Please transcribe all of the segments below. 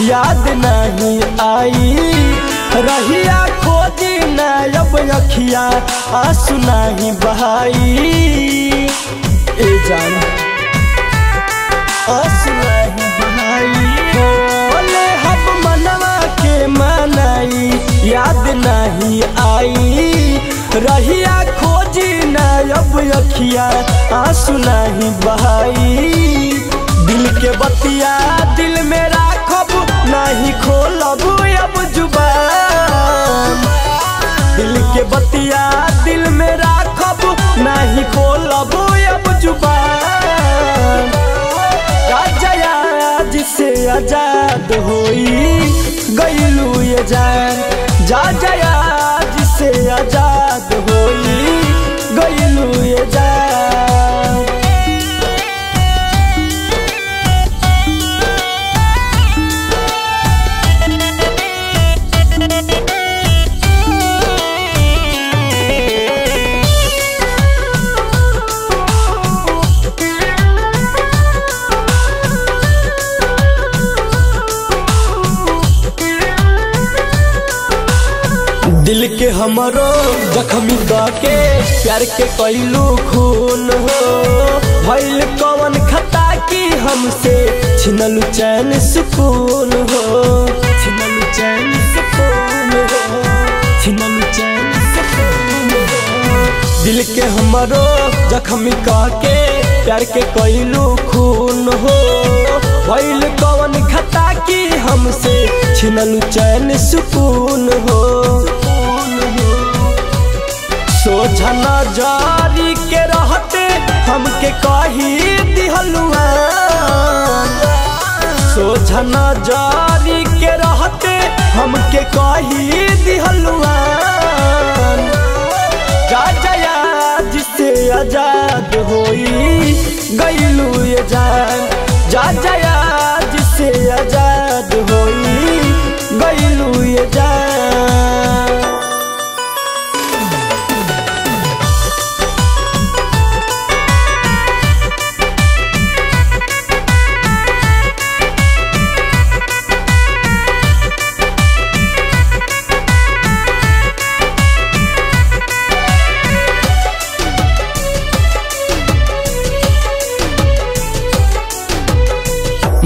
याद नहीं आई। रहिया खोजी न अब अखिया आंसू नहीं बहाई। ए जान आंसू नहीं बहाई। बोले हम मनवा के मनाई याद नहीं आई। रहिया खोजी न अब अखिया आंसू नहीं बहाई। दिल के बतिया दिल में राखब नहीं खोलब अब जुबान। दिल के बतिया दिल में राखब नहीं खोलब अब जुबान। राजा जिसे आजाद होई गईलू ये जान। जा जया जिसे आजाद होई गईलू ये जान। दिल के हमरो जख्मी के प्यार के कैलू खून हो। भइल कौन खता की हमसे छिनलू चैन सुकून हो। छिनलू चैन सुकून हो। छिनलू चैन सुकून हो। दिल के हमरो जख्मी के प्यार के कैलू खून हो। भइल कौन खता की हमसे छिनलू चैन सुकून हो। सोझना जारी के रहते हमके कही दिहलुआ। सोझना जारी के रहते हमके कही दिहलुआ। जा जया जिसे आजाद होई गईलू ये जान। जा जया जिसे आजाद होई गईलू ये जान।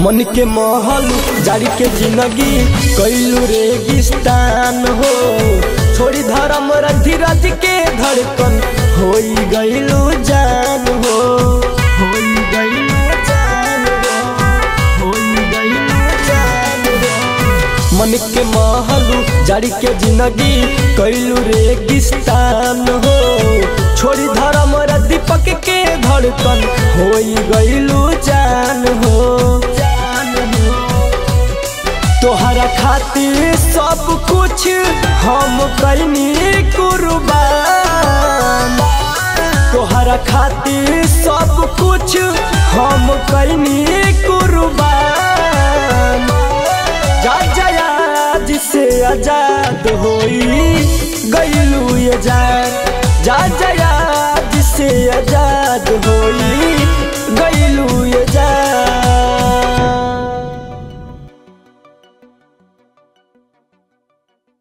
मन के महल जारी के जिंदगी कैलू रेगिस्तान हो। छोड़ी धर्म धीरज के धड़कन होई गईलू जान हो। होई गईलू जान हो। होई गईलू जान हो। मन के महल जारी के जिंदगी कैलू रेगिस्तान हो। छोड़ी धर्म दीपक के धड़कन होई गईलू जान हो। तोहरा खातिर सब कुछ हम करनी कुर्बान। तोहरा खातिर सब कुछ हम करनी कुर्बान। जा जया जिसे आजाद होई गईलू ये जान। जा जया जिसे आजाद होई गईलू